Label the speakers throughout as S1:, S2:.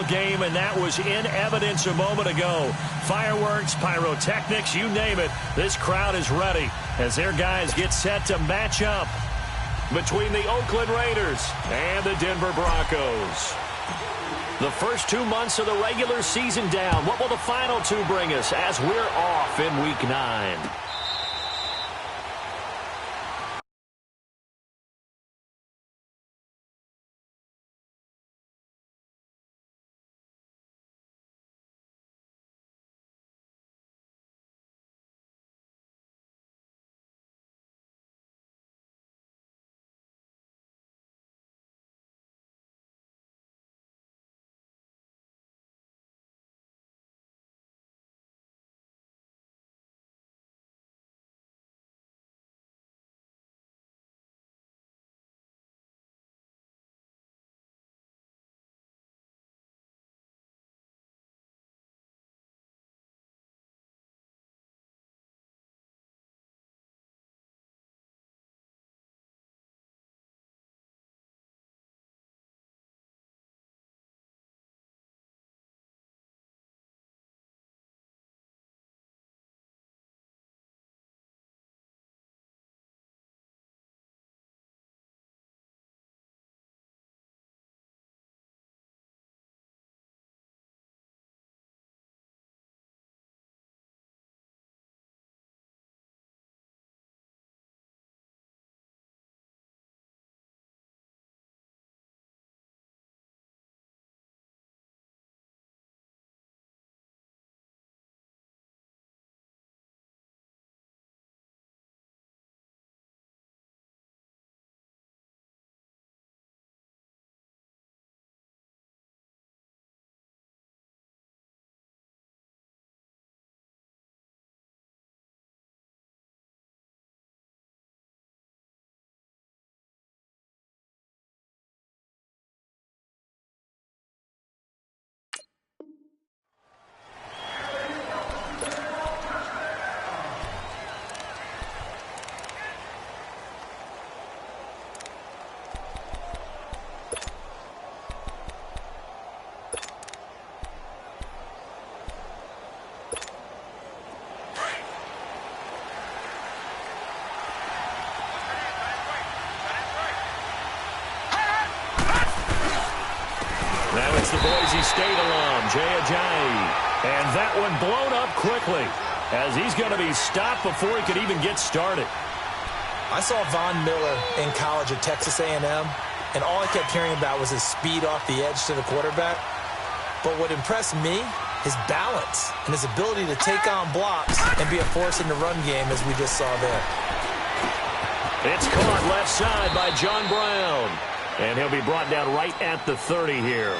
S1: game, and that was in evidence a moment ago. Fireworks, pyrotechnics, you name it. This crowd is ready as their guys get set to match up between the Oakland Raiders and the Denver Broncos. The first 2 months of the regular season down. What will the final two bring us as we're off in Week 9? Now it's the Boise State alum, Jay Ajayi. And that one blown up quickly as he's going to be stopped before he could even get started.
S2: I saw Von Miller in college at Texas A&M, and all I kept hearing about was his speed off the edge to the quarterback. But what impressed me, his balance and his ability to take on blocks and be a force in the run game, as we just saw there.
S1: It's caught left side by John Brown. And he'll be brought down right at the 30 here.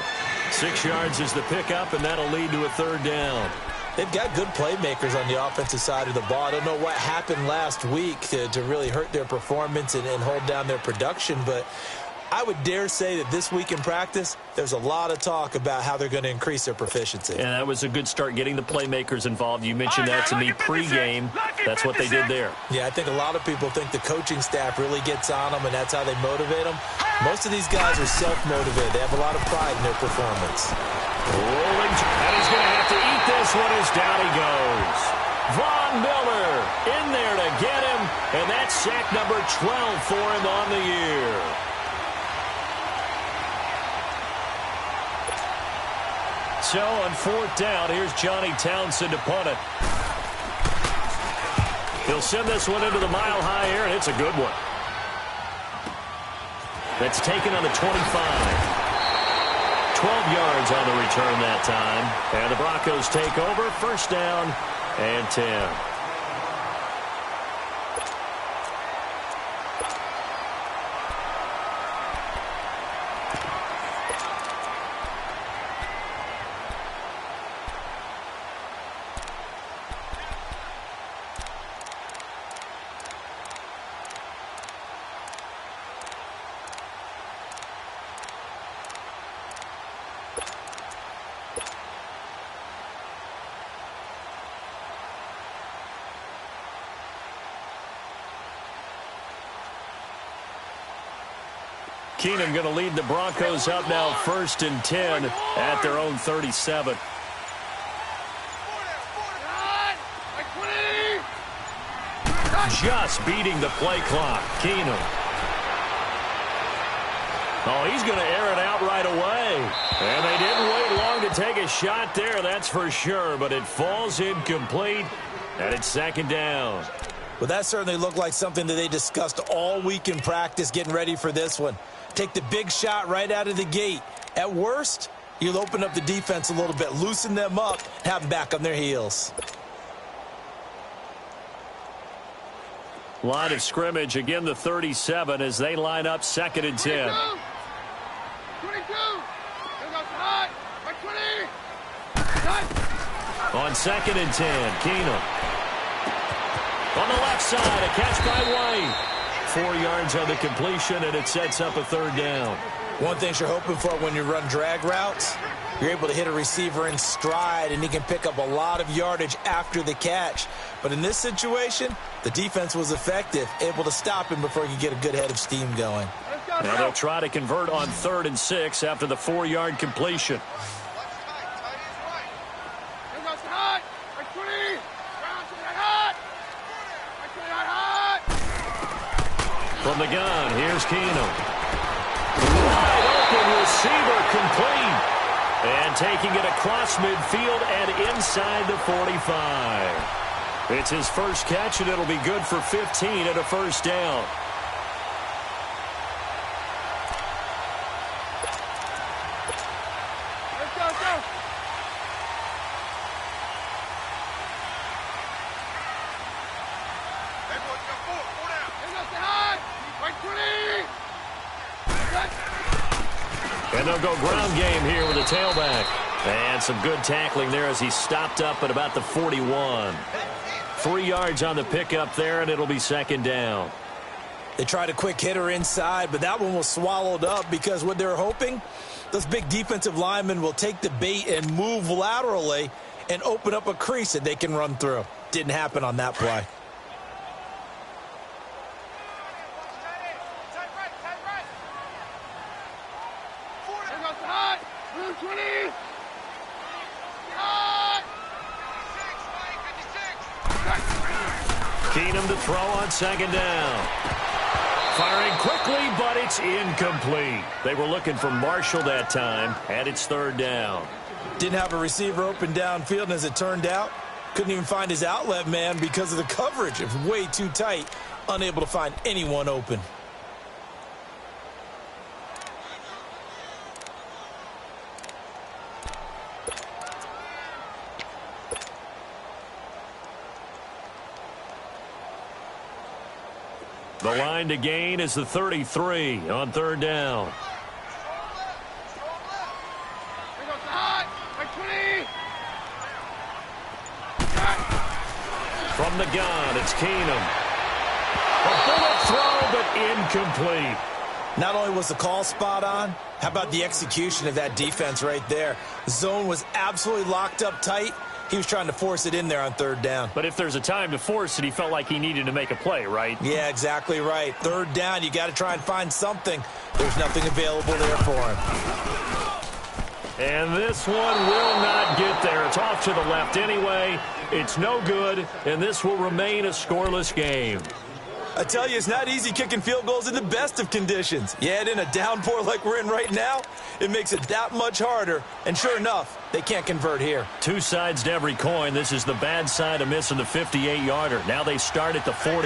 S1: 6 yards is the pickup, and that'll lead to a third down.
S2: They've got good playmakers on the offensive side of the ball. I don't know what happened last week to really hurt their performance and hold down their production, but I would dare say that this week in practice, there's a lot of talk about how they're going to increase their proficiency.
S1: And that was a good start getting the playmakers involved. You mentioned that to me pregame. That's what they did there.
S2: Yeah, I think a lot of people think the coaching staff really gets on them, and that's how they motivate them. Most of these guys are self-motivated. They have a lot of pride in their performance.
S1: Rolling, and he's going to have to eat this one as down he goes. Von Miller in there to get him, and that's sack number 12 for him on the year. So on fourth down, here's Johnny Townsend to punt it. He'll send this one into the mile-high air, and it's a good one. That's taken on the 25. 12 yards on the return that time. And the Broncos take over, first down and 10. Keenum going to lead the Broncos up now 1st and 10 at their own 37. Just beating the play clock. Keenum. Oh, he's going to air it out right away. And they didn't wait long to take a shot there, that's for sure. But it falls incomplete, and it's 2nd down.
S2: Well, that certainly looked like something that they discussed all week in practice getting ready for this one. Take the big shot right out of the gate. At worst, you'll open up the defense a little bit, loosen them up, have them back on their heels.
S1: Line of scrimmage, again the 37 as they line up 2nd and 10.
S3: 22.
S1: On 2nd and 10, Keenum. On the left side, a catch by White. 4 yards on the completion, and it sets up a 3rd down.
S2: One thing you're hoping for when you run drag routes, you're able to hit a receiver in stride, and he can pick up a lot of yardage after the catch. But in this situation, the defense was effective, able to stop him before he could get a good head of steam going.
S1: Now they'll try to convert on 3rd and 6 after the 4-yard completion. From the gun, here's Keenum. Wide open receiver complete. And taking it across midfield and inside the 45. It's his first catch, and it'll be good for 15 and a 1st down. And they'll go ground game here with a tailback. And some good tackling there as he stopped up at about the 41. 3 yards on the pickup there, and it'll be 2nd down.
S2: They tried a quick hitter inside, but that one was swallowed up because what they're hoping, those big defensive linemen will take the bait and move laterally and open up a crease that they can run through. Didn't happen on that play.
S1: Keenum to throw on 2nd down. Firing quickly, but it's incomplete. They were looking for Marshall that time, and it's 3rd down.
S2: Didn't have a receiver open downfield, and as it turned out, couldn't even find his outlet man because of the coverage. It was way too tight, unable to find anyone open.
S1: The line to gain is the 33 on 3rd down. From the gun, it's Keenum. A bullet throw, but incomplete.
S2: Not only was the call spot on, how about the execution of that defense right there? The zone was absolutely locked up tight. He was trying to force it in there on 3rd down.
S1: But if there's a time to force it, he felt like he needed to make a play, right?
S2: Yeah, exactly right. 3rd down, you got to try and find something. There's nothing available there for him.
S1: And this one will not get there. It's off to the left anyway. It's no good, and this will remain a scoreless game.
S2: I tell you, it's not easy kicking field goals in the best of conditions. Yet in a downpour like we're in right now, it makes it that much harder. And sure enough, they can't convert here.
S1: 2 sides to every coin. This is the bad side of missing the 58-yarder. Now they start at the 48.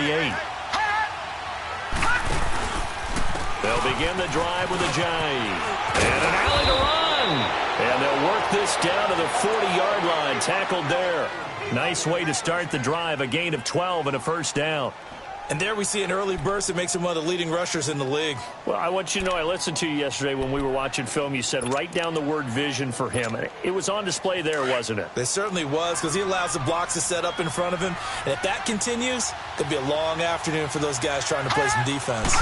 S1: They'll begin the drive with a jive. And an alley to run. And they'll work this down to the 40-yard line. Tackled there. Nice way to start the drive. A gain of 12 and a 1st down.
S2: And there we see an early burst that makes him one of the leading rushers in the league.
S1: Well, I want you to know I listened to you yesterday when we were watching film. You said write down the word vision for him. It was on display there, wasn't it?
S2: It certainly was, because he allows the blocks to set up in front of him. And if that continues, it'll be a long afternoon for those guys trying to play some defense.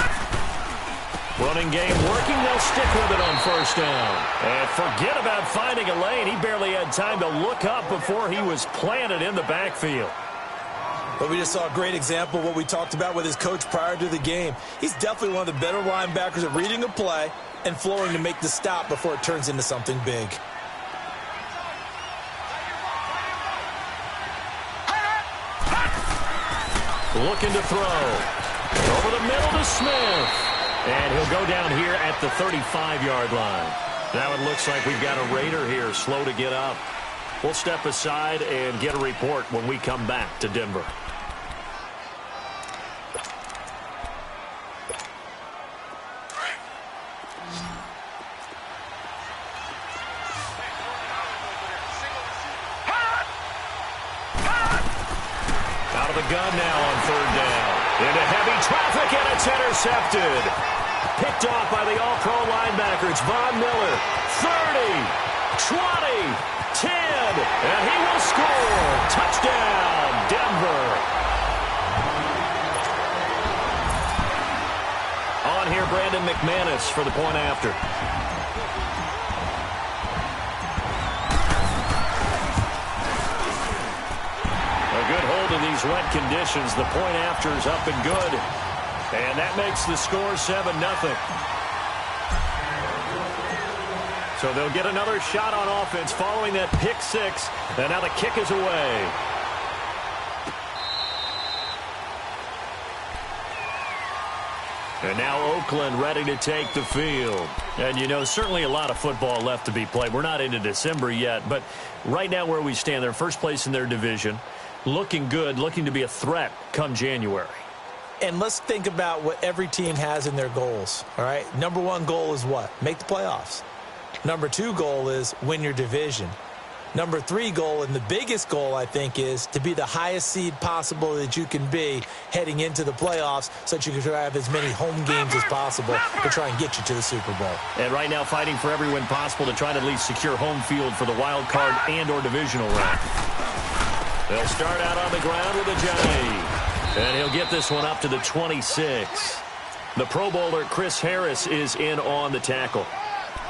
S1: Running game working. They'll stick with it on 1st down. And forget about finding a lane. He barely had time to look up before he was planted in the backfield.
S2: But we just saw a great example of what we talked about with his coach prior to the game. He's definitely one of the better linebackers at reading a play and flowing to make the stop before it turns into something big.
S1: Looking to throw. Over the middle to Smith. And he'll go down here at the 35-yard line. Now it looks like we've got a Raider here slow to get up. We'll step aside and get a report when we come back to Denver. Out of the gun now on third down. Into heavy traffic, and it's intercepted. Picked off by the all-pro linebacker. It's Von Miller. 30, 20, 10, and he will score. Touchdown, Denver. On here, Brandon McManus for the point after. A good hold in these wet conditions. The point after is up and good. And that makes the score 7-0. So they'll get another shot on offense following that pick six. And now the kick is away. And now Oakland ready to take the field. And, you know, certainly a lot of football left to be played. We're not into December yet, but right now where we stand, they're first place in their division. Looking good, looking to be a threat come January.
S2: And let's think about what every team has in their goals, all right? Number one goal is what? Make the playoffs. Number two goal is win your division. Number three goal, and the biggest goal, I think, is to be the highest seed possible that you can be heading into the playoffs so that you can have as many home games as possible to try and get you to the Super Bowl.
S1: And right now fighting for every win possible to try to at least secure home field for the wild card and or divisional round. They'll start out on the ground with a Johnny. And he'll get this one up to the 26. The Pro Bowler Chris Harris is in on the tackle.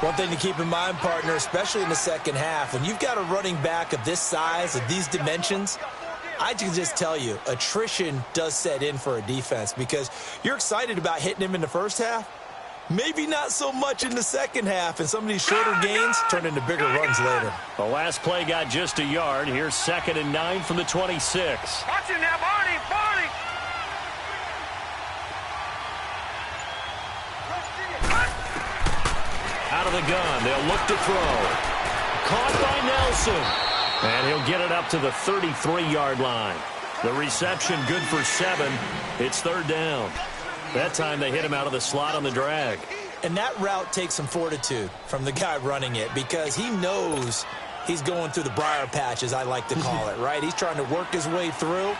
S2: One thing to keep in mind, partner, especially in the second half, when you've got a running back of this size, of these dimensions, I can just tell you, attrition does set in for a defense because you're excited about hitting him in the first half. Maybe not so much in the second half, and some of these shorter gains turn into bigger runs later.
S1: The last play got just a yard. Here's 2nd and 9 from the 26.
S3: Watch it now, Barney, Barney.
S1: Out of the gun, they'll look to throw. Caught by Nelson. And he'll get it up to the 33-yard line. The reception good for 7. It's 3rd down. That time they hit him out of the slot on the drag.
S2: And that route takes some fortitude from the guy running it because he knows he's going through the briar patch, as I like to call it, right? He's trying to work his way through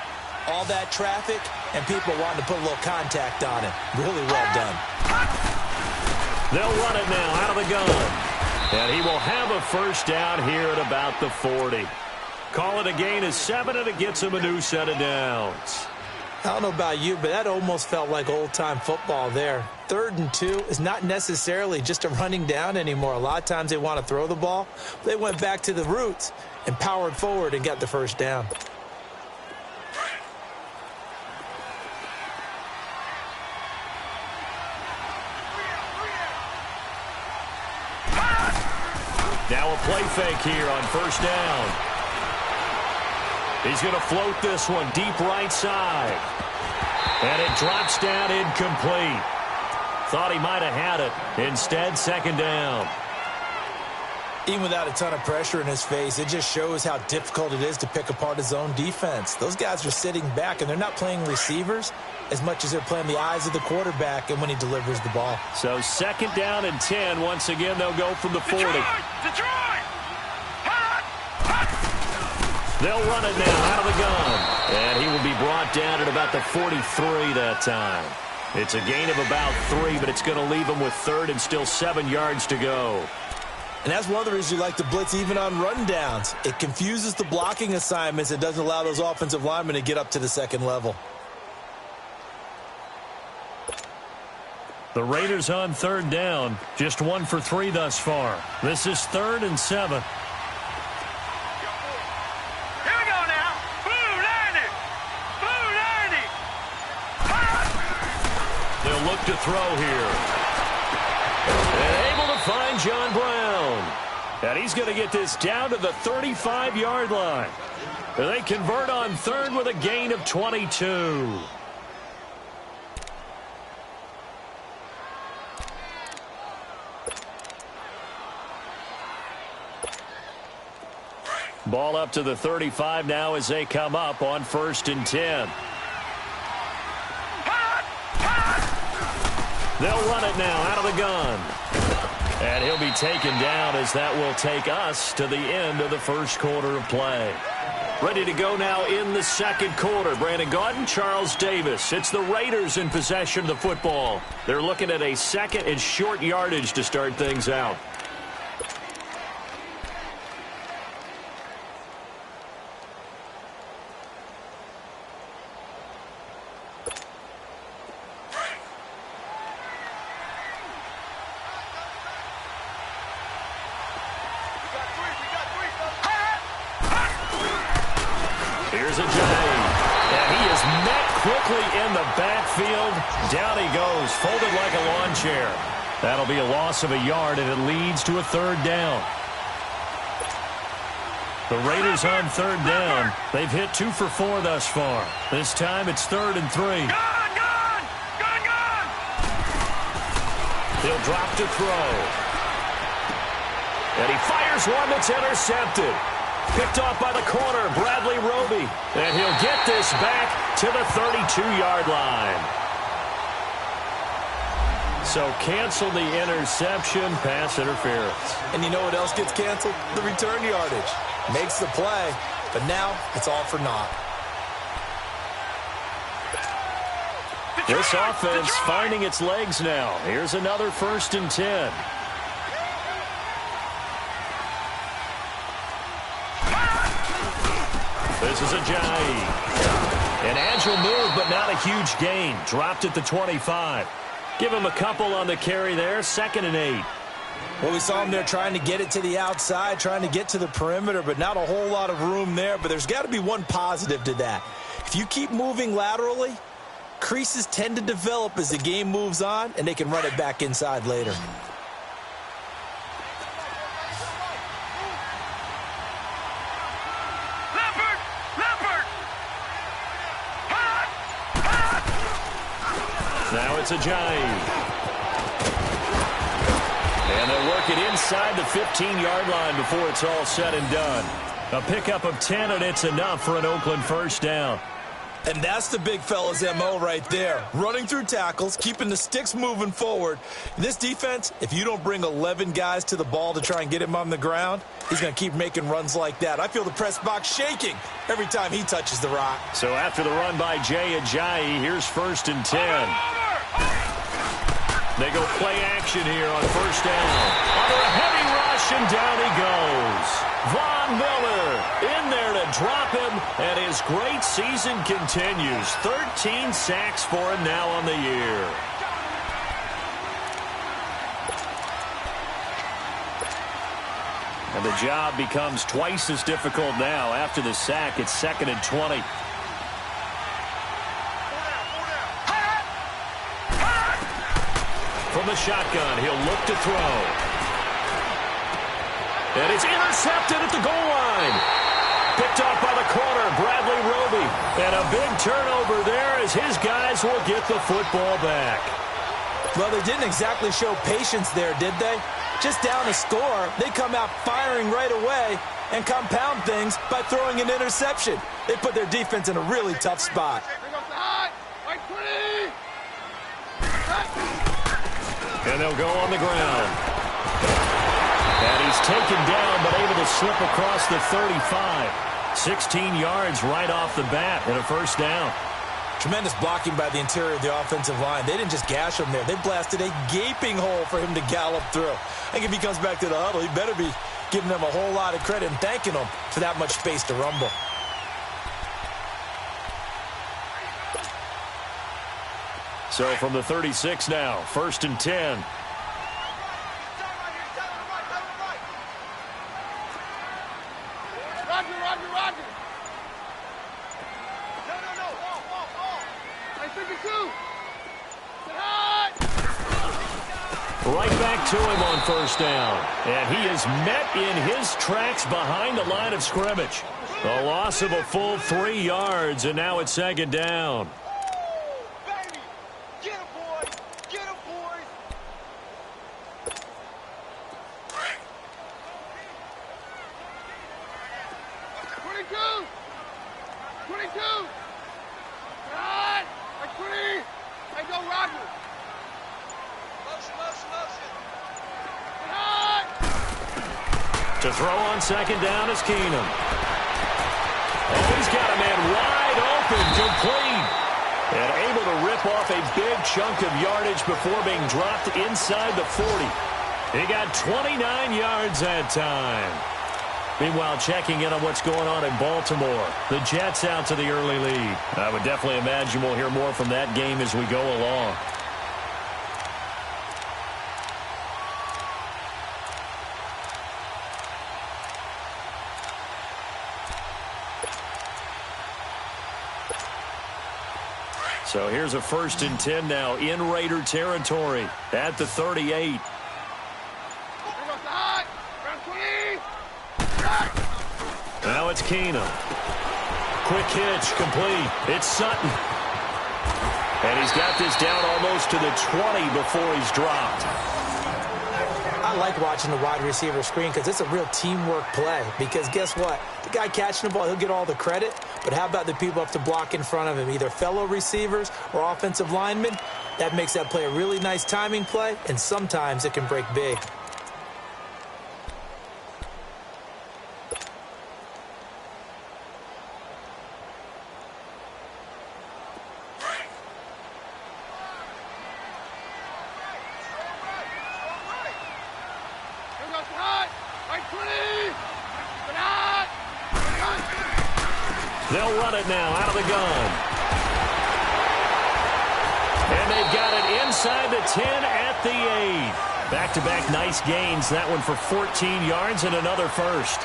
S2: all that traffic and people wanting to put a little contact on it. Really well done.
S1: They'll run it now out of the gun. And he will have a first down here at about the 40. Call it a gain of 7, and it gets him a new set of downs.
S2: I don't know about you, but that almost felt like old-time football there. 3rd and 2 is not necessarily just a running down anymore. A lot of times they want to throw the ball. They went back to the roots and powered forward and got the first down.
S1: Now a play fake here on first down. He's going to float this one deep right side. And it drops down incomplete. Thought he might have had it. Instead, 2nd down.
S2: Even without a ton of pressure in his face, it just shows how difficult it is to pick apart his own defense. Those guys are sitting back, and they're not playing receivers as much as they're playing the eyes of the quarterback and when he delivers the ball.
S1: So 2nd down and 10. Once again, they'll go from the 40.
S3: Detroit!
S1: They'll run it now out of the gun. And he will be brought down at about the 43 that time. It's a gain of about 3, but it's going to leave him with 3rd and still 7 yards to go.
S2: And that's one of the reasons you like to blitz even on rundowns. It confuses the blocking assignments. It doesn't allow those offensive linemen to get up to the 2nd level.
S1: The Raiders on 3rd down. Just 1 for 3 thus far. This is 3rd and 7.
S3: Here we go now. Boom, Landon. Boom,
S1: look to throw here. And able to find John Brown. And he's going to get this down to the 35-yard line. They convert on third with a gain of 22. Ball up to the 35 now as they come up on 1st and 10. They'll run it now out of the gun. And he'll be taken down as that will take us to the end of the first quarter of play. Ready to go now in the second quarter. Brandon Gaudin, Charles Davis. It's the Raiders in possession of the football. They're looking at a second and short yardage to start things out. In the backfield, down he goes, folded like a lawn chair. That'll be a loss of a yard, and it leads to a 3rd down. The Raiders on 3rd down. They've hit 2 for 4 thus far. This time it's 3rd and 3.
S3: Gone!
S1: He'll drop to throw. And he fires one that's intercepted. Picked off by the corner, Bradley Roby. And he'll get this back to the 32-yard line. So cancel the interception, pass interference.
S2: And you know what else gets canceled? The return yardage. Makes the play, but now it's all for naught.
S1: This offense finding its legs now. Here's another 1st and 10. This is Ajayi. An agile move, but not a huge gain. Dropped at the 25. Give him a couple on the carry there. 2nd and 8.
S2: Well, we saw him there trying to get it to the outside, trying to get to the perimeter, but not a whole lot of room there. But there's got to be one positive to that. If you keep moving laterally, creases tend to develop as the game moves on, and they can run it back inside later.
S1: Now it's Ajayi. And they'll work it inside the 15-yard line before it's all said and done. A pickup of 10, and it's enough for an Oakland 1st down.
S2: And that's the big fella's MO right there. Running through tackles, keeping the sticks moving forward. This defense, if you don't bring 11 guys to the ball to try and get him on the ground, he's going to keep making runs like that. I feel the press box shaking every time he touches the rock.
S1: So after the run by Jay Ajayi, here's 1st and 10. They go play action here on 1st down. Under a heavy rush, and down he goes. Von Miller in there to drop him, and his great season continues. 13 sacks for him now on the year. And the job becomes twice as difficult now after the sack. It's 2nd and 20. From the shotgun, he'll look to throw. And it's intercepted at the goal line. Picked off by the corner, Bradley Roby. And a big turnover there as his guys will get the football back.
S2: Well, they didn't exactly show patience there, did they? Just down a score, they come out firing right away and compound things by throwing an interception. They put their defense in a really tough spot.
S1: And they'll go on the ground. And he's taken down, but able to slip across the 35. 16 yards right off the bat and a 1st down.
S2: Tremendous blocking by the interior of the offensive line. They didn't just gash him there. They blasted a gaping hole for him to gallop through. I think if he comes back to the huddle, he better be giving them a whole lot of credit and thanking them for that much space to rumble.
S1: So from the 36 now, 1st and 10.
S3: Roger. No. Ball. I think it's 2.
S1: Right back to him on first down. And he is met in his tracks behind the line of scrimmage. A loss of a full 3 yards, and now it's second down. To throw on second down is Keenum. Oh, he's got a man wide open, complete. And able to rip off a big chunk of yardage before being dropped inside the 40. He got 29 yards that time. Meanwhile, checking in on what's going on in Baltimore. The Jets out to the early lead. I would definitely imagine we'll hear more from that game as we go along. So here's a 1st and 10 now in Raider territory at the 38. Now it's Keenum. Quick hitch, complete. It's Sutton. And he's got this down almost to the 20 before he's dropped.
S2: I like watching the wide receiver screen because it's a real teamwork play. Because guess what? The guy catching the ball, he'll get all the credit. But how about the people up to block in front of him, either fellow receivers or offensive linemen? That makes that play a really nice timing play, and sometimes it can break big.
S1: They'll run it now out of the gun. And they've got it inside the 10 at the 8. Back-to-back nice gains. That one for 14 yards and another first.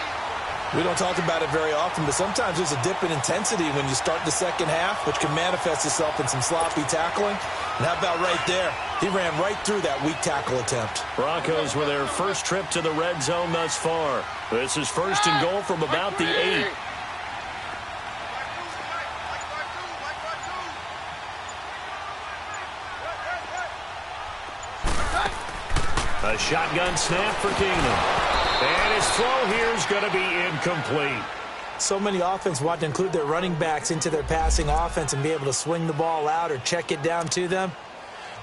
S2: We don't talk about it very often, but sometimes there's a dip in intensity when you start the second half, which can manifest itself in some sloppy tackling. And how about right there? He ran right through that weak tackle attempt.
S1: Broncos with their first trip to the red zone thus far. This is 1st and goal from about the 8. A shotgun snap for Keenum. And his throw here is going to be incomplete.
S2: So many offenses want to include their running backs into their passing offense and be able to swing the ball out or check it down to them.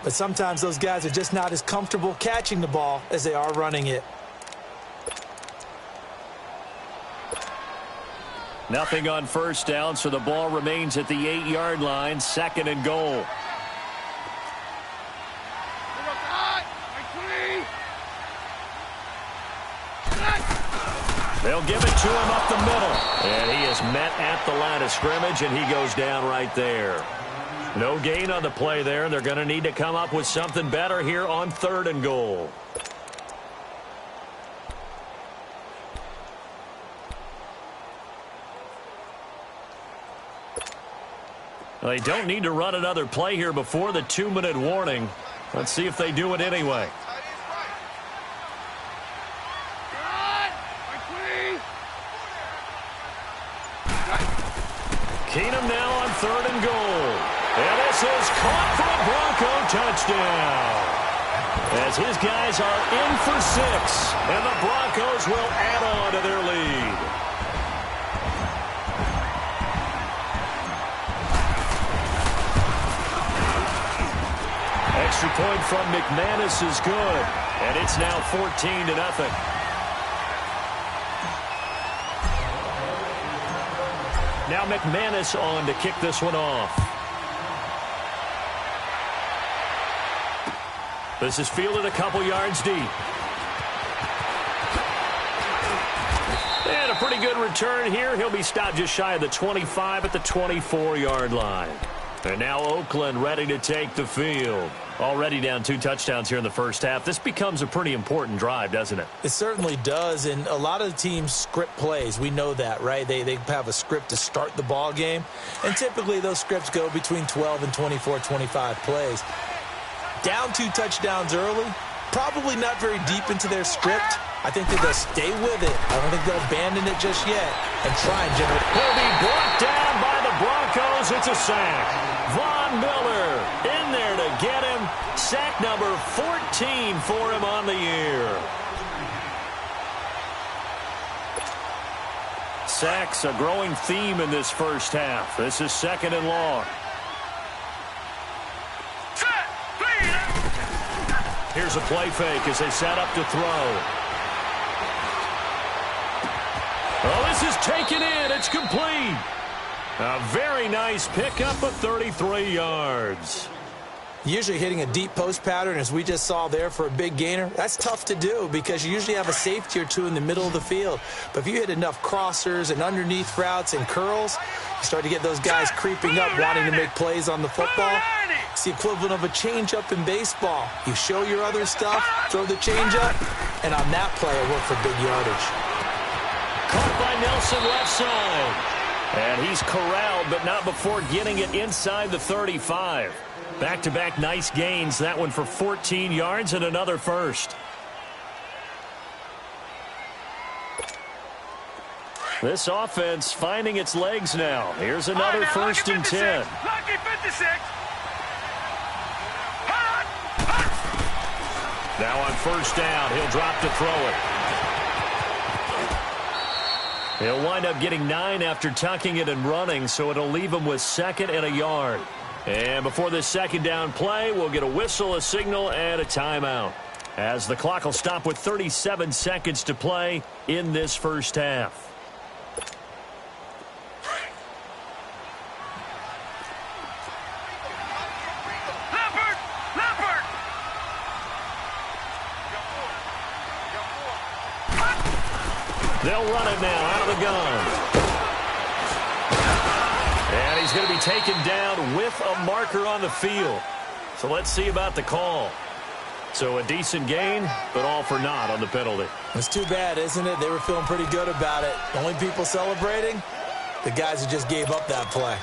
S2: But sometimes those guys are just not as comfortable catching the ball as they are running it.
S1: Nothing on first down, so the ball remains at the 8-yard line. 2nd and goal. They'll give it to him up the middle. And he is met at the line of scrimmage, and he goes down right there. No gain on the play there. They're going to need to come up with something better here on 3rd and goal. Well, they don't need to run another play here before the 2-minute warning. Let's see if they do it anyway. Keenum now on 3rd and goal. And this is caught for a Bronco touchdown. As his guys are in for 6. And the Broncos will add on to their lead. Extra point from McManus is good. And it's now 14-0. Now McManus on to kick this one off. This is fielded a couple yards deep. And a pretty good return here. He'll be stopped just shy of the 25 at the 24-yard line. And now Oakland ready to take the field. Already down 2 touchdowns here in the first half. This becomes a pretty important drive, doesn't it?
S2: It certainly does, and a lot of the teams script plays. We know that, right? They have a script to start the ball game, and typically those scripts go between 12 and 24, 25 plays. Down 2 touchdowns early, probably not very deep into their script. I think that they'll stay with it. I don't think they'll abandon it just yet and try and generate.
S1: Will be brought down by the Broncos. It's a sack. Von Miller in there to get him. Sack number 14 for him on the year. Sacks a growing theme in this first half. This is 2nd and long. Here's a play fake as they set up to throw. Oh, this is taken in. It's complete. A very nice pickup of 33 yards.
S2: Usually hitting a deep post pattern, as we just saw there for a big gainer, that's tough to do because you usually have a safety or two in the middle of the field. But if you hit enough crossers and underneath routes and curls, you start to get those guys creeping up, wanting to make plays on the football. It's the equivalent of a changeup in baseball. You show your other stuff, throw the changeup, and on that play, it worked for big yardage.
S1: Caught by Nelson left side. And he's corralled, but not before getting it inside the 35. Back-to-back nice gains. That one for 14 yards and another first. This offense finding its legs now. Here's another 1st and 10.
S3: Lucky 56.
S1: Now on 1st down, he'll drop to throw it. He'll wind up getting 9 after tucking it and running, so it'll leave him with 2nd and a yard. And before this 2nd down play, we'll get a whistle, a signal, and a timeout, as the clock will stop with 37 seconds to play in this first half. They'll run it now out of the gun. And he's going to be taken down with a marker on the field. So let's see about the call. So a decent gain, but all for naught on the penalty.
S2: It's too bad, isn't it? They were feeling pretty good about it. The only people celebrating, the guys who just gave up that play.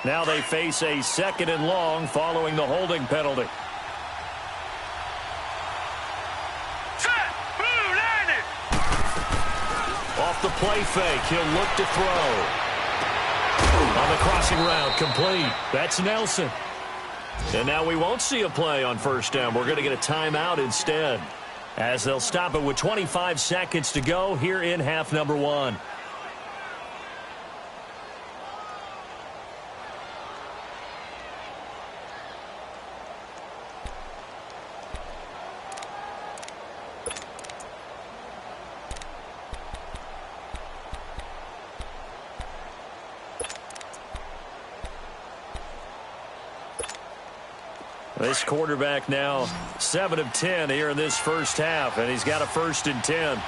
S1: Now they face a 2nd and long following the holding penalty. Off the play fake, he'll look to throw. On the crossing route, complete. That's Nelson. And now we won't see a play on 1st down. We're going to get a timeout instead, as they'll stop it with 25 seconds to go here in half number 1. This quarterback now 7 of 10 here in this first half, and he's got a 1st and 10.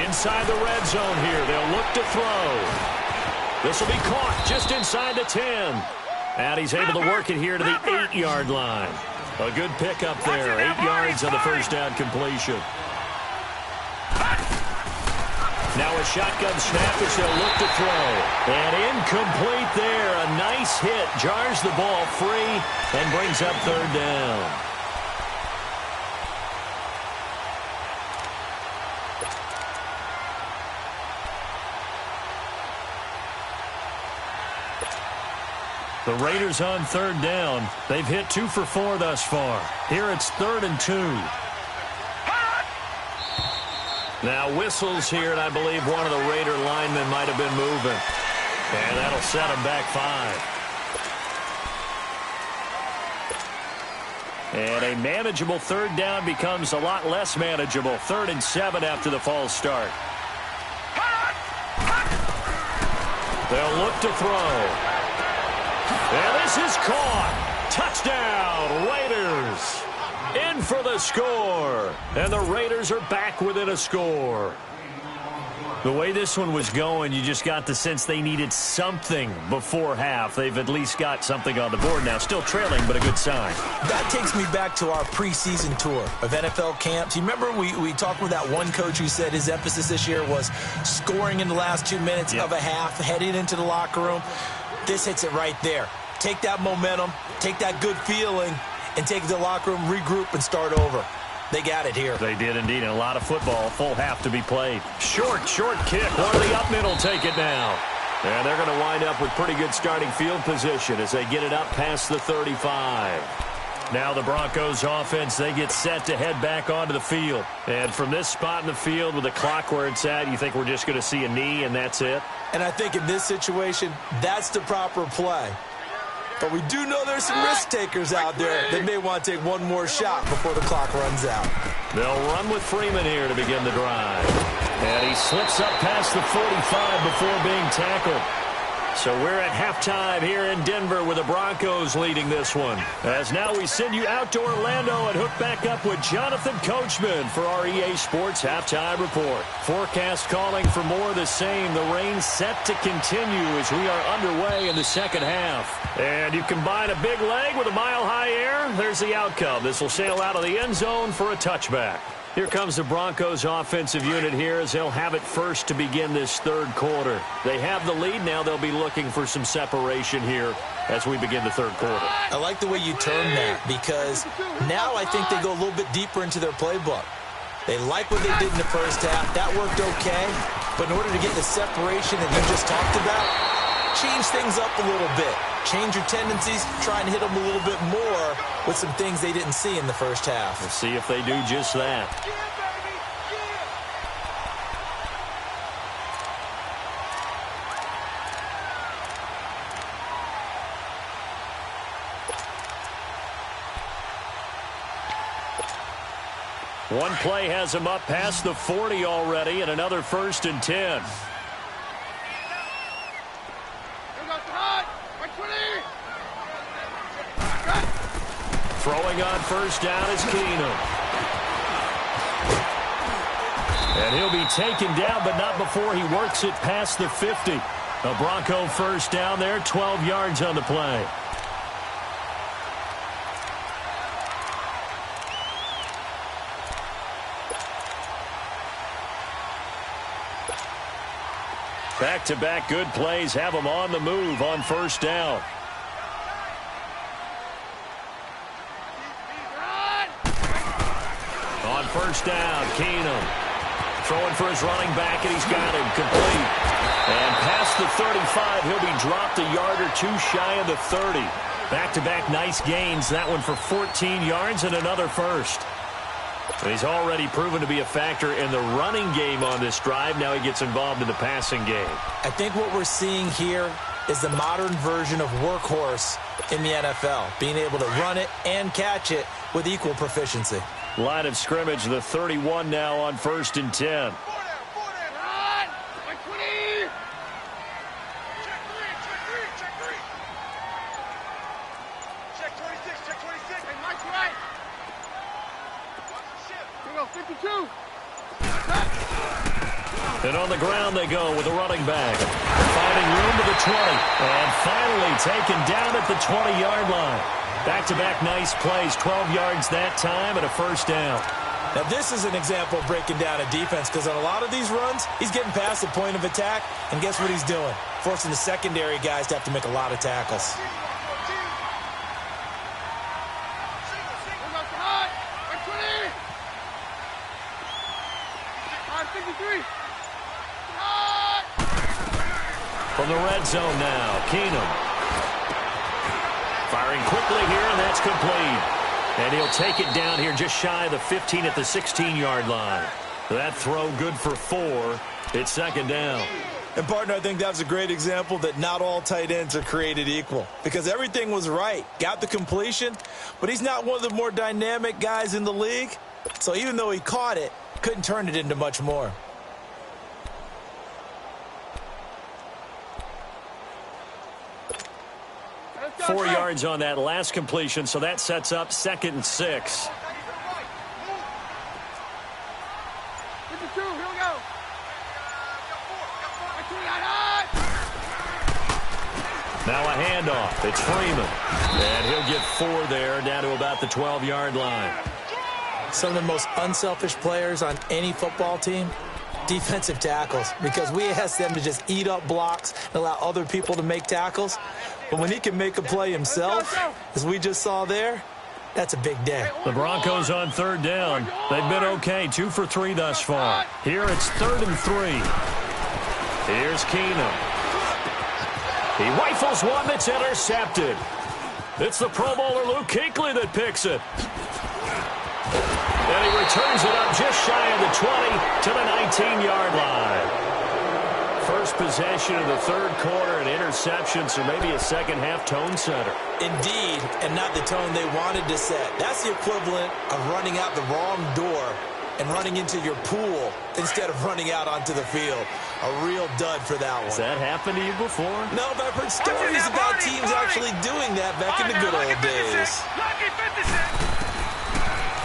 S1: Inside the red zone here, they'll look to throw. This will be caught just inside the 10. And he's able to work it here to the 8-yard line. A good pickup there, 8 yards on the 1st down completion. Now a shotgun snap as they'll look to throw. And incomplete there. A nice hit. Jars the ball free and brings up 3rd down. The Raiders on 3rd down. They've hit 2 for 4 thus far. Here it's 3rd and 2. Now whistles here, and I believe one of the Raider linemen might have been moving. And that'll set them back 5. And a manageable 3rd down becomes a lot less manageable. 3rd and 7 after the false start. They'll look to throw. And this is caught. Touchdown, Raiders. In for the score. And the Raiders are back within a score. The way this one was going, you just got the sense they needed something before half. They've at least got something on the board now. Still trailing, but a good sign.
S2: That takes me back to our preseason tour of NFL camps. You remember we talked with that one coach who said his emphasis this year was scoring in the last 2 minutes of a half, heading into the locker room. This hits it right there. Take that momentum, take that good feeling, and take it to the locker room, regroup, and start over. They got it here.
S1: They did indeed, and a lot of football, full half to be played. Short kick. One of the up middle take it now. And they're going to wind up with pretty good starting field position as they get it up past the 35. Now the Broncos offense, they get set to head back onto the field. And from this spot in the field with the clock where it's at, you think we're just going to see a knee and that's it?
S2: And I think in this situation, that's the proper play. But we do know there's some risk takers out there that may want to take one more shot before the clock runs out.
S1: They'll run with Freeman here to begin the drive. And he slips up past the 45 before being tackled. So we're at halftime here in Denver with the Broncos leading this one. As now we send you out to Orlando and hook back up with Jonathan Coachman for our EA Sports Halftime Report. Forecast calling for more of the same. The rain set to continue as we are underway in the second half. And you combine a big leg with a mile-high air, there's the outcome. This will sail out of the end zone for a touchback. Here comes the Broncos offensive unit here as they'll have it first to begin this third quarter. They have the lead. Now they'll be looking for some separation here as we begin the third quarter.
S2: I like the way you term that because now I think they go a little bit deeper into their playbook. They like what they did in the first half. That worked okay. But in order to get the separation that you just talked about, change things up a little bit. Change your tendencies, try and hit them a little bit more with some things they didn't see in the first half.
S1: Let's see if they do just that. One play has him up past the 40 already, and another 1st and 10. Throwing on first down is Keenum. And he'll be taken down, but not before he works it past the 50. A Bronco first down there, 12 yards on the play. Back-to-back good plays have them on the move on first down. On first down, Keenum throwing for his running back, and he's got him complete. And past the 35, he'll be dropped a yard or two shy of the 30. Back-to-back nice gains, that one for 14 yards and another first. And he's already proven to be a factor in the running game on this drive. Now he gets involved in the passing game.
S2: I think what we're seeing here is the modern version of workhorse in the NFL, being able to run it and catch it with equal proficiency.
S1: Line of scrimmage, the 31 now on 1st and 10. And on the ground they go with the running back. Finding room to the 20. And finally taken down at the 20-yard line. Back-to-back nice plays, 12 yards that time and a first down.
S2: Now this is an example of breaking down a defense because on a lot of these runs, he's getting past the point of attack, and guess what he's doing? Forcing the secondary guys to have to make a lot of tackles.
S1: From the red zone now, Keenum. Firing quickly here, and that's complete. And he'll take it down here just shy of the 15 at the 16-yard line. That throw good for 4. It's second down.
S2: And, partner, I think that was a great example that not all tight ends are created equal because everything was right. Got the completion, but he's not one of the more dynamic guys in the league. So even though he caught it, couldn't turn it into much more.
S1: Four yards on that last completion, so that sets up 2nd and 6. Now a handoff. It's Freeman. And he'll get 4 there, down to about the 12-yard line.
S2: Some of the most unselfish players on any football team, defensive tackles, because we ask them to just eat up blocks and allow other people to make tackles. But when he can make a play himself, as we just saw there, that's a big day.
S1: The Broncos on 3rd down. They've been okay, 2 for 3 thus far. Here it's 3rd and 3. Here's Keenum. He rifles one that's intercepted. It's the Pro Bowler Luke Kuechly that picks it. And he returns it up just shy of the 20 to the 19-yard line. First possession of the 3rd quarter, an interception, so maybe a second-half tone setter.
S2: Indeed, and not the tone they wanted to set. That's the equivalent of running out the wrong door and running into your pool instead of running out onto the field. A real dud for that one.
S1: Has that happened to you before?
S2: No, but I've heard stories about teams actually doing that back in the good old days.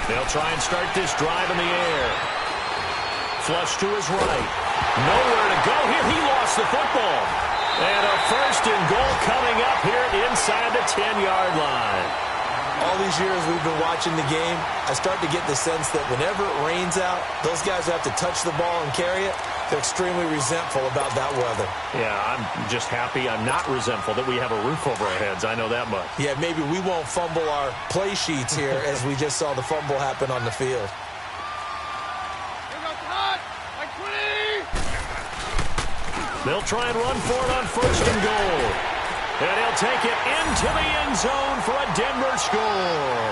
S1: They'll try and start this drive in the air. Flush to his right. Nowhere to go here. He lost the football. And a 1st and goal coming up here inside the 10-yard line.
S2: All these years we've been watching the game, I start to get the sense that whenever it rains out, those guys who have to touch the ball and carry it, they're extremely resentful about that weather.
S1: Yeah, I'm just happy I'm not resentful that we have a roof over our heads. I know that much.
S2: Yeah, maybe we won't fumble our play sheets here as we just saw the fumble happen on the field.
S1: They'll try and run for it on 1st and goal. And he'll take it into the end zone for a Denver score.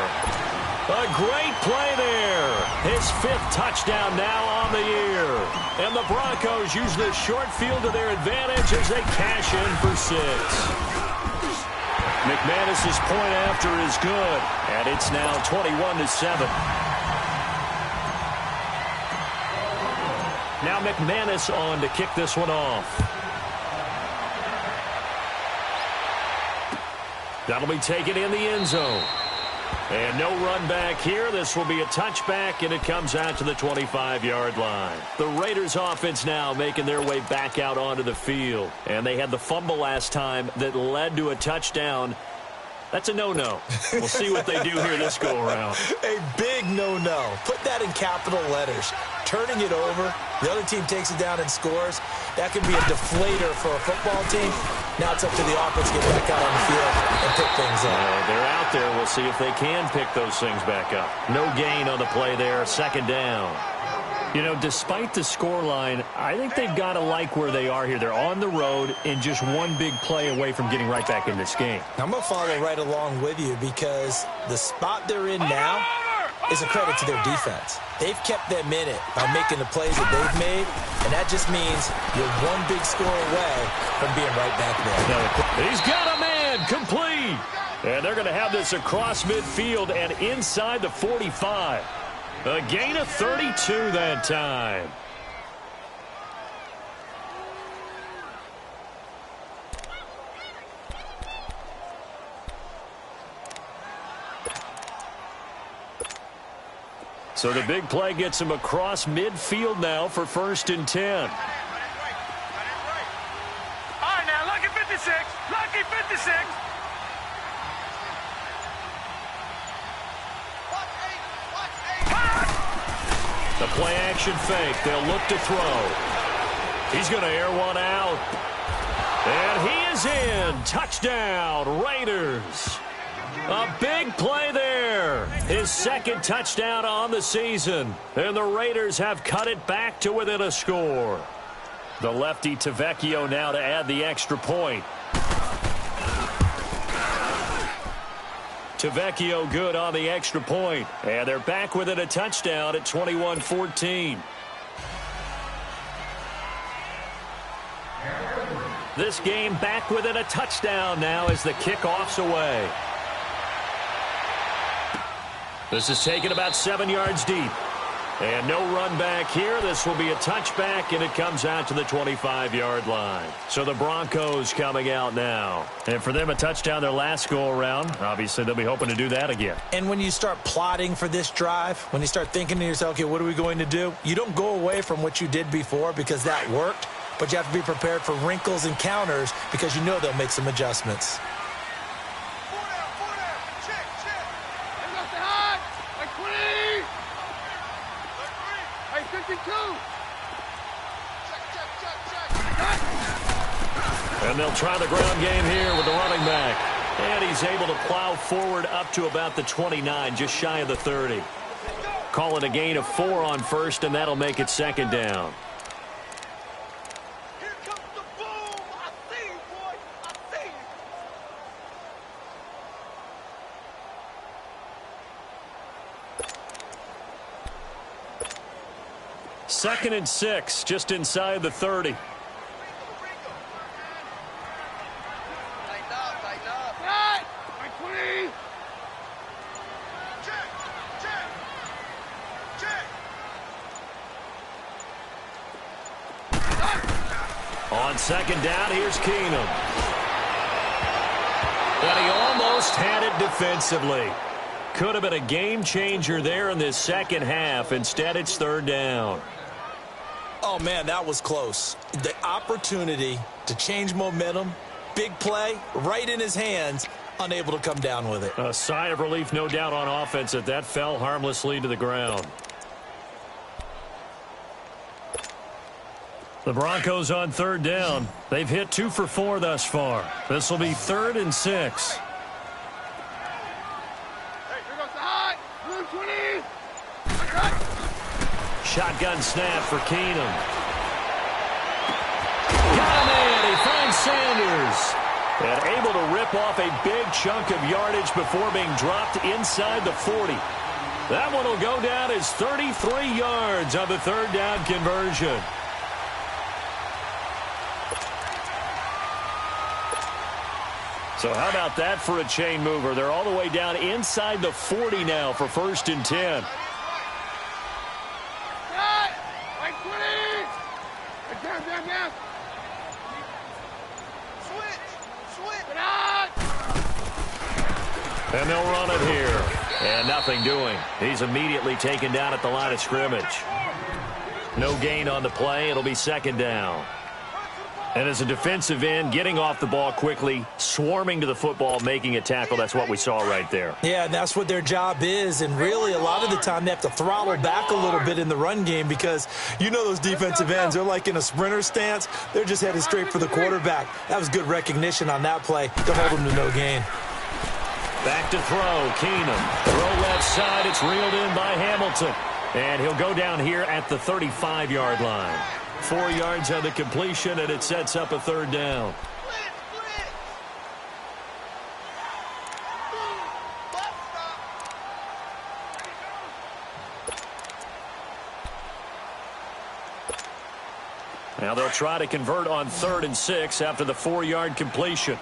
S1: A great play there. His 5th touchdown now on the year. And the Broncos use this short field to their advantage as they cash in for 6. McManus's point after is good. And it's now 21-7. Now McManus on to kick this one off. That'll be taken in the end zone. And no run back here. This will be a touchback, and it comes out to the 25-yard line. The Raiders offense now making their way back out onto the field. And they had the fumble last time that led to a touchdown. That's a no-no. We'll see what they do here this go-around.
S2: A big no-no. Put that in capital letters. Turning it over, the other team takes it down and scores. That can be a deflator for a football team. Now it's up to the offense to get back out on the field and pick things up.
S1: They're out there. We'll see if they can pick those things back up. No gain on the play there. 2nd down. You know, despite the scoreline, I think they've got to like where they are here. They're on the road and just one big play away from getting right back in this game.
S2: I'm going to follow right along with you because the spot they're in now is a credit to their defense. They've kept them in it by making the plays that they've made, and that just means you're one big score away from being right back there.
S1: He's got a man complete. And they're going to have this across midfield and inside the 45. A gain of 32 that time. So the big play gets him across midfield now for 1st and 10.
S3: All right, now, lucky 56. Lucky 56.
S1: The play action fake. They'll look to throw. He's going to air one out. And he is in. Touchdown, Raiders. A big play there. His 2nd touchdown on the season. And the Raiders have cut it back to within a score. The lefty Tavecchio now to add the extra point. Tavecchio good on the extra point. And they're back within a touchdown at 21-14. This game back within a touchdown now as the kickoff's away. This is taken about 7 yards deep. And no run back here. This will be a touchback, and it comes out to the 25-yard line. So the Broncos coming out now. And for them, a touchdown their last go-around. Obviously, they'll be hoping to do that again.
S2: And when you start plotting for this drive, when you start thinking to yourself, okay, what are we going to do? You don't go away from what you did before because that worked. but you have to be prepared for wrinkles and counters because you know they'll make some adjustments.
S1: And they'll try the ground game here with the running back. And he's able to plow forward up to about the 29, just shy of the 30. Call it a gain of 4 on first, and that'll make it second down.
S3: Here comes the boom. I see you, boy. I see you.
S1: 2nd and 6, just inside the 30. On 2nd down, here's Keenum. And he almost had it defensively. Could have been a game changer there in this second half. Instead, it's 3rd down.
S2: Oh, man, that was close. The opportunity to change momentum, big play, right in his hands, unable to come down with it.
S1: A sigh of relief, no doubt, on offense that fell harmlessly to the ground. The Broncos on 3rd down. They've hit 2 for 4 thus far. This will be 3rd and 6.
S3: Hey, here goes the high. Blue 20.
S1: Shotgun snap for Keenum. Got him in. He finds Sanders. And able to rip off a big chunk of yardage before being dropped inside the 40. That one will go down as 33 yards on the 3rd down conversion. So how about that for a chain mover? They're all the way down inside the 40 now for 1st and 10. And they'll run it here. And nothing doing. He's immediately taken down at the line of scrimmage. No gain on the play. It'll be 2nd down. And as a defensive end, getting off the ball quickly, swarming to the football, making a tackle, that's what we saw right there.
S2: Yeah, and that's what their job is. And really, a lot of the time, they have to throttle back a little bit in the run game because you know those defensive ends, they're like in a sprinter stance. They're just headed straight for the quarterback. That was good recognition on that play to hold them to no gain.
S1: Back to throw, Keenum. Throw left side, it's reeled in by Hamilton. And he'll go down here at the 35-yard line. 4 yards on the completion, and it sets up a 3rd down. Now they'll try to convert on 3rd and 6 after the 4-yard completion.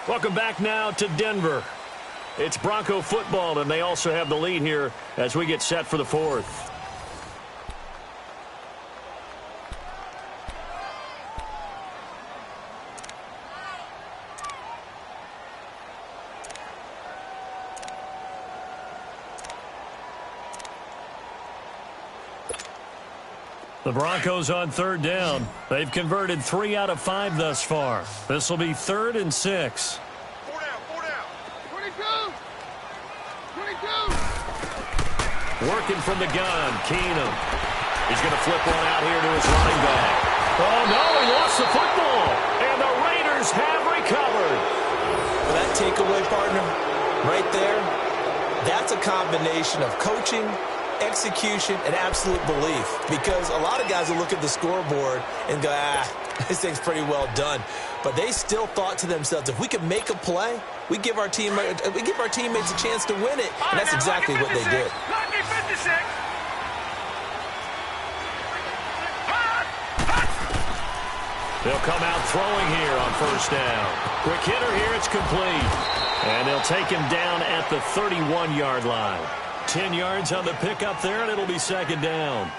S1: Welcome back now to Denver. It's Bronco football, and they also have the lead here as we get set for the 4th. The Broncos on 3rd down. They've converted 3 out of 5 thus far. This will be 3rd and 6.
S3: 4 down. 22.
S1: Working from the gun, Keenum. He's going to flip one out here to his running back. Oh, no, he lost the football. And the Raiders have recovered.
S2: That takeaway, partner, right there, that's a combination of coaching, execution, and absolute belief, because a lot of guys will look at the scoreboard and go, this thing's pretty well done. But they still thought to themselves, if we can make a play, we give our teammates a chance to win it, and that's exactly what they did.
S3: Lucky 56.
S1: They'll come out throwing here on 1st down. Quick hitter here, it's complete. And they'll take him down at the 31-yard line. 10 yards on the pickup there, and it'll be 2nd down.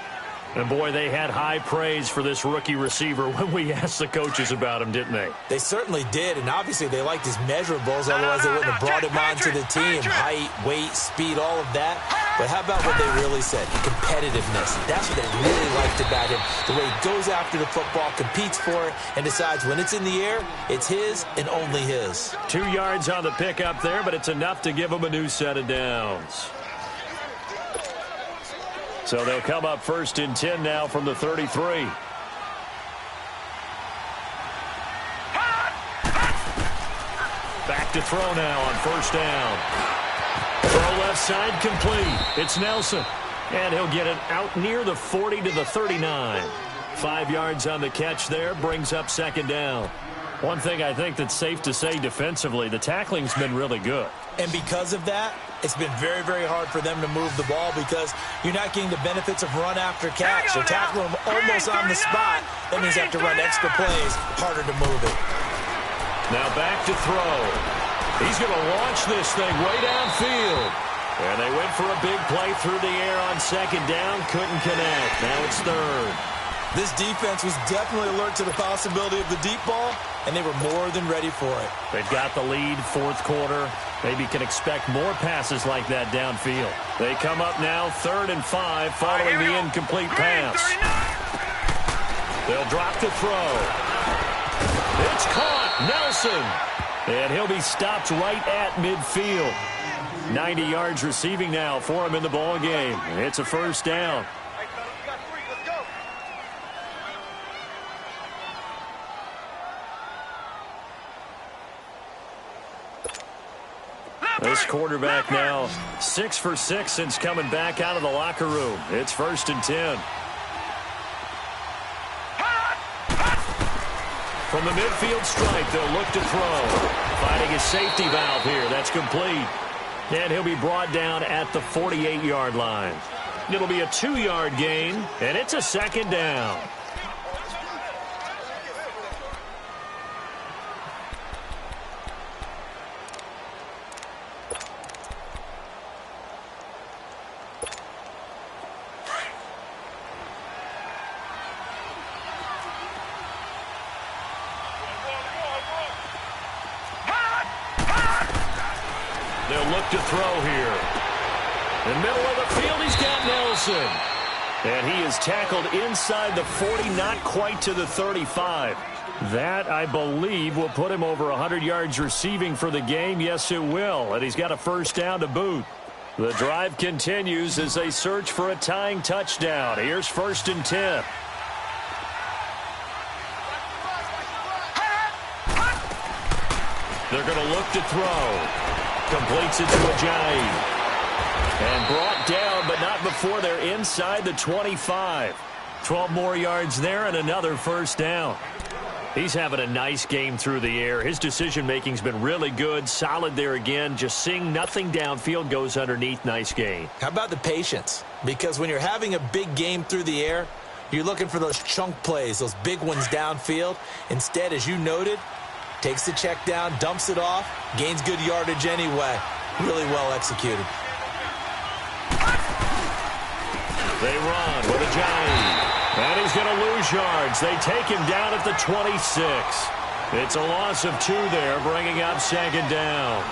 S1: And, boy, they had high praise for this rookie receiver when we asked the coaches about him, didn't they?
S2: They certainly did, and obviously they liked his measurables, otherwise they wouldn't have brought him onto the team. Height, weight, speed, all of that. But how about what they really said? Competitiveness. That's what they really liked about him. The way he goes after the football, competes for it, and decides when it's in the air, it's his and only his.
S1: 2 yards on the pickup there, but it's enough to give him a new set of downs. So they'll come up 1st and 10 now from the 33. Back to throw now on 1st down. Throw left side complete. It's Nelson. And he'll get it out near the 40 to the 39. 5 yards on the catch there, brings up 2nd down. One thing I think that's safe to say defensively, the tackling's been really good.
S2: And because of that, it's been very, very hard for them to move the ball because you're not getting the benefits of run after catch. They're tackling him almost on the spot. That means they have to run extra plays, harder to move it.
S1: Now back to throw. He's going to launch this thing way downfield. And they went for a big play through the air on 2nd down. Couldn't connect. Now it's 3rd.
S2: This defense was definitely alert to the possibility of the deep ball, and they were more than ready for it.
S1: They've got the lead, 4th quarter. Maybe can expect more passes like that downfield. They come up now 3rd and 5 following the incomplete pass. They'll drop to throw. It's caught. Nelson. And he'll be stopped right at midfield. 90 yards receiving now for him in the ball game. It's a 1st down. This quarterback now 6 for 6 since coming back out of the locker room. It's 1st and 10. From the midfield stripe, they'll look to throw. Finding his safety valve here. That's complete. And he'll be brought down at the 48-yard line. It'll be a 2-yard gain, and it's a 2nd down. They'll look to throw here. In the middle of the field, he's got Nelson. And he is tackled inside the 40, not quite to the 35. That, I believe, will put him over 100 yards receiving for the game. Yes, it will. And he's got a 1st down to boot. The drive continues as they search for a tying touchdown. Here's 1st and 10. They're going to look to throw. Completes it to Ajayi. And brought down, but not before they're inside the 25. 12 more yards there and another 1st down. He's having a nice game through the air. His decision-making's been really good. Solid there again. Just seeing nothing downfield, goes underneath. Nice gain.
S2: How about the patience? Because when you're having a big game through the air, you're looking for those chunk plays, those big ones downfield. Instead, as you noted, takes the check down, dumps it off, gains good yardage anyway. Really well executed.
S1: They run with Ajayi. And he's going to lose yards. They take him down at the 26. It's a loss of 2 there, bringing up 2nd down.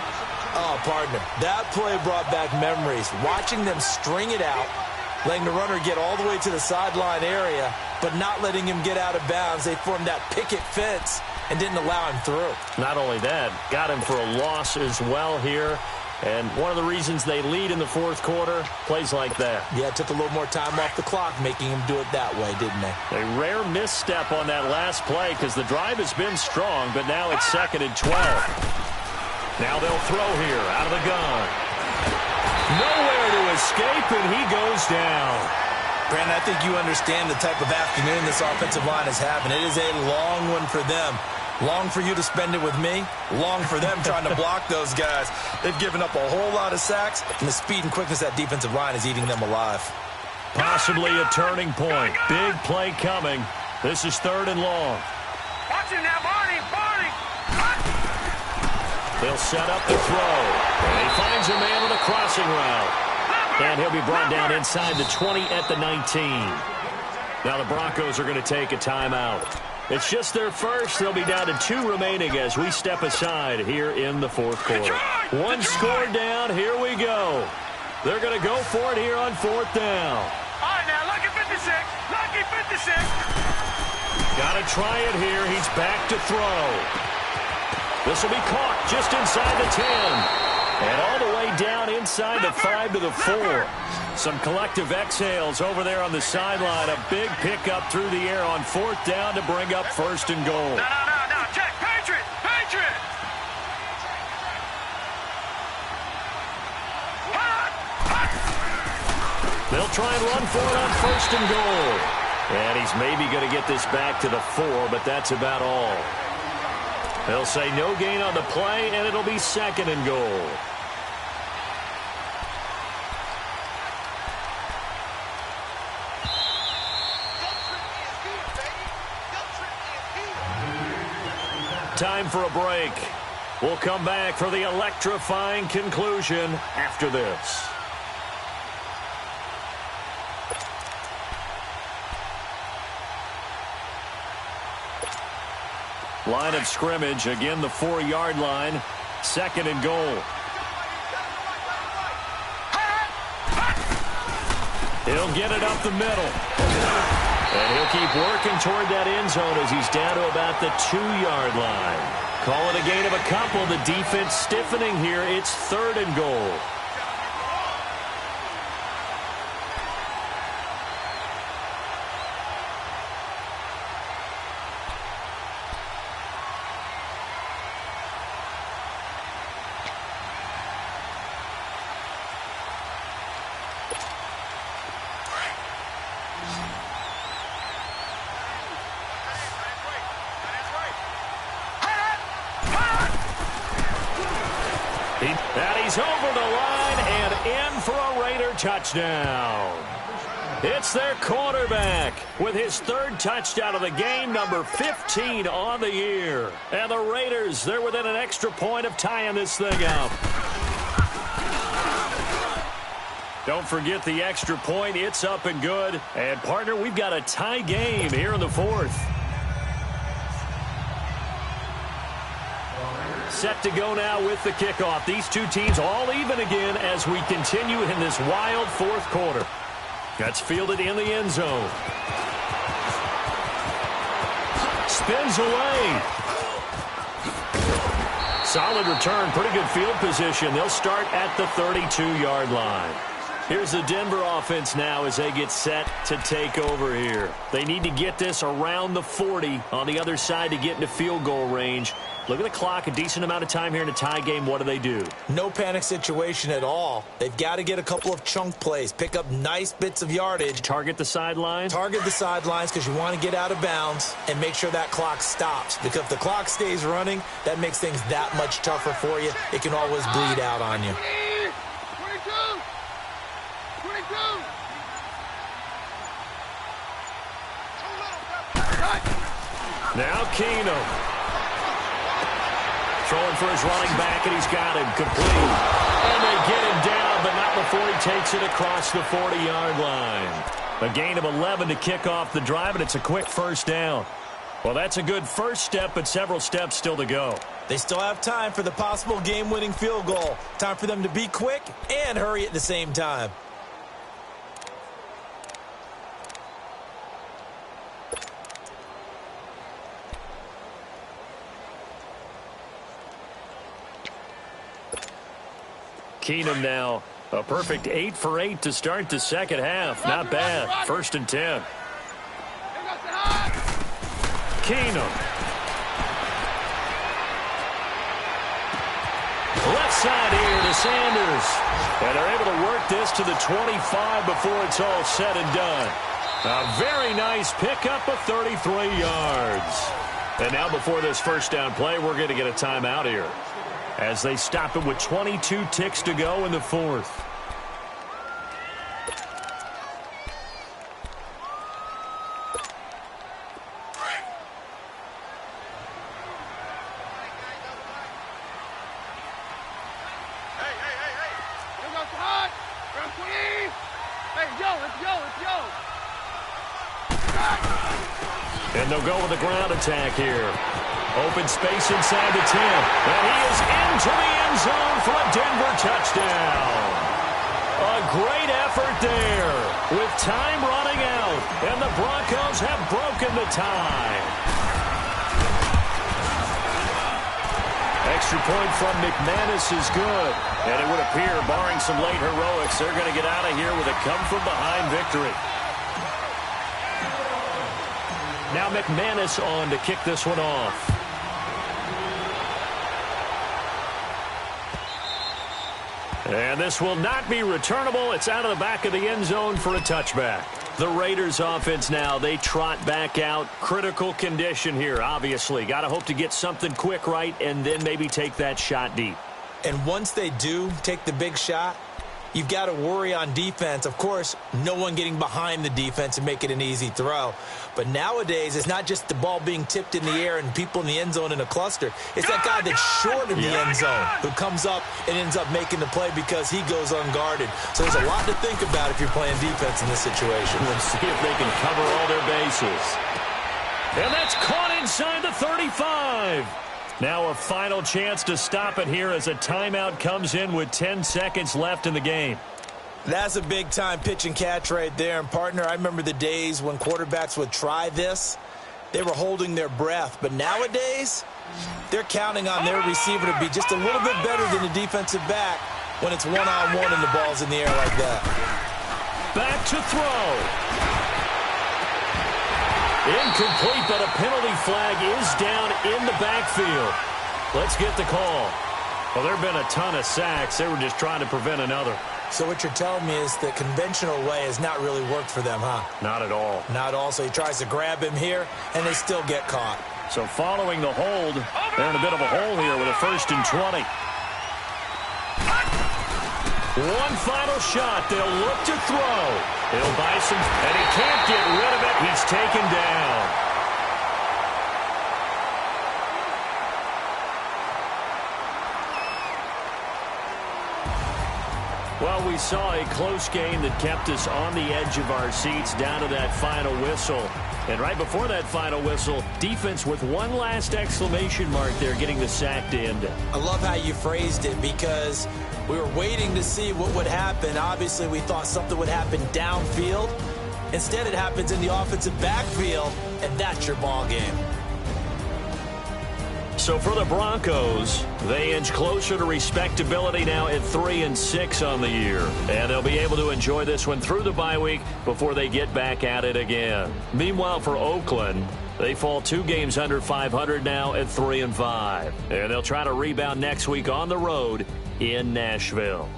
S2: Oh, partner, that play brought back memories. Watching them string it out, letting the runner get all the way to the sideline area, but not letting him get out of bounds. They formed that picket fence and didn't allow him through.
S1: Not only that, got him for a loss as well here. And one of the reasons they lead in the 4th quarter, plays like that.
S2: Yeah, it took a little more time off the clock, making him do it that way, didn't they?
S1: A rare misstep on that last play because the drive has been strong, but now it's 2nd and 12. Now they'll throw here out of the gun. Nowhere to escape, and he goes down.
S2: Brandon, I think you understand the type of afternoon this offensive line is having. It is a long one for them. Long for you to spend it with me. Long for them trying to block those guys. They've given up a whole lot of sacks, and the speed and quickness of that defensive line is eating them alive.
S1: Possibly a turning point. Big play coming. This is 3rd and long.
S3: Watch him now, Barney.
S1: They'll set up the throw. And he finds a man with a crossing route. And he'll be brought down inside the 20 at the 19. Now the Broncos are going to take a timeout. It's just their first. They'll be down to 2 remaining as we step aside here in the 4th quarter. 1 score down. Here we go. They're going to go for it here on 4th down.
S3: All right, now, lucky 56. Lucky 56.
S1: Got to try it here. He's back to throw. This will be caught just inside the 10. And all the way down inside the 5 to the 4. Some collective exhales over there on the sideline. A big pickup through the air on 4th down to bring up 1st and goal.
S3: No. Check. Patriot. Patriot.
S1: They'll try and run for it on 1st and goal. And he's maybe going to get this back to the 4, but that's about all. They'll say no gain on the play, and it'll be 2nd and goal. Time for a break. We'll come back for the electrifying conclusion after this. Line of scrimmage, again the 4-yard line, 2nd and goal. He'll get it up the middle. And he'll keep working toward that end zone as he's down to about the 2-yard line. Call it a gain of a couple. The defense stiffening here. It's 3rd and goal. And he's over the line and in for a Raider touchdown. It's their quarterback with his 3rd touchdown of the game, number 15 on the year. And the Raiders, they're within an extra point of tying this thing up. Don't forget the extra point. It's up and good. And, partner, we've got a tie game here in the 4th. Set to go now with the kickoff. These two teams all even again as we continue in this wild 4th quarter. That's fielded in the end zone. Spins away. Solid return. Pretty good field position. They'll start at the 32-yard line. Here's the Denver offense now as they get set to take over here. They need to get this around the 40 on the other side to get into field goal range. Look at the clock, a decent amount of time here in a tie game. What do?
S2: No panic situation at all. They've got to get a couple of chunk plays, pick up nice bits of yardage.
S1: Target the sidelines?
S2: Target the sidelines because you want to get out of bounds and make sure that clock stops. Because if the clock stays running, that makes things that much tougher for you. It can always bleed out on you.
S3: 22.
S1: Now Keenum. Throwing for his running back, and he's got him complete. And they get him down, but not before he takes it across the 40-yard line. A gain of 11 to kick off the drive, and it's a quick 1st down. Well, that's a good first step, but several steps still to go.
S2: They still have time for the possible game-winning field goal. Time for them to be quick and hurry at the same time.
S1: Keenum now, a perfect 8 for 8 to start the second half. Not bad. 1st and 10. Keenum. Left side here to Sanders. And they're able to work this to the 25 before it's all said and done. A very nice pickup of 33 yards. And now before this 1st down play, we're going to get a timeout here, as they stop it with 22 ticks to go in the 4th. And they'll go with a ground attack here. Open space inside the 10. And he is into the end zone for a Denver touchdown. A great effort there with time running out, and the Broncos have broken the tie. Extra point from McManus is good, and it would appear, barring some late heroics, they're going to get out of here with a come-from-behind victory. Now McManus on to kick this one off. And this will not be returnable. It's out of the back of the end zone for a touchback. The Raiders offense now, they trot back out. Critical condition here, obviously. Got to hope to get something quick right and then maybe take that shot deep.
S2: And once they do take the big shot, you've got to worry on defense. Of course, no one getting behind the defense and make it an easy throw. But nowadays, it's not just the ball being tipped in the air and people in the end zone in a cluster. It's that guy that's short of the end zone who comes up and ends up making the play because he goes unguarded. So there's a lot to think about if you're playing defense in this situation.
S1: Let's see if they can cover all their bases. And that's caught inside the 35. Now a final chance to stop it here as a timeout comes in with 10 seconds left in the game.
S2: That's a big-time pitch and catch right there. And, partner, I remember the days when quarterbacks would try this. They were holding their breath. But nowadays, they're counting on their receiver to be just a little bit better than the defensive back when it's one-on-one and the ball's in the air like that.
S1: Back to throw. Incomplete, but a penalty flag is down in the backfield. Let's get the call. Well, there have been a ton of sacks. They were just trying to prevent another.
S2: So what you're telling me is the conventional way has not really worked for them, huh?
S1: Not at all.
S2: Not at all. So he tries to grab him here, and they still get caught.
S1: So following the hold, they're in a bit of a hole here with a 1st and 20. One final shot. They'll look to throw. It'll buy some, and he can't get rid of it. He's taken down. Well, we saw a close game that kept us on the edge of our seats down to that final whistle. And right before that final whistle, defense with one last exclamation mark there, getting the sack to end it.
S2: I love how you phrased it because we were waiting to see what would happen. Obviously, we thought something would happen downfield. Instead, it happens in the offensive backfield, and that's your ball game.
S1: So for the Broncos, they inch closer to respectability now at 3-6 on the year. And they'll be able to enjoy this one through the bye week before they get back at it again. Meanwhile, for Oakland, they fall 2 games under 500 now at 3-5. And they'll try to rebound next week on the road in Nashville.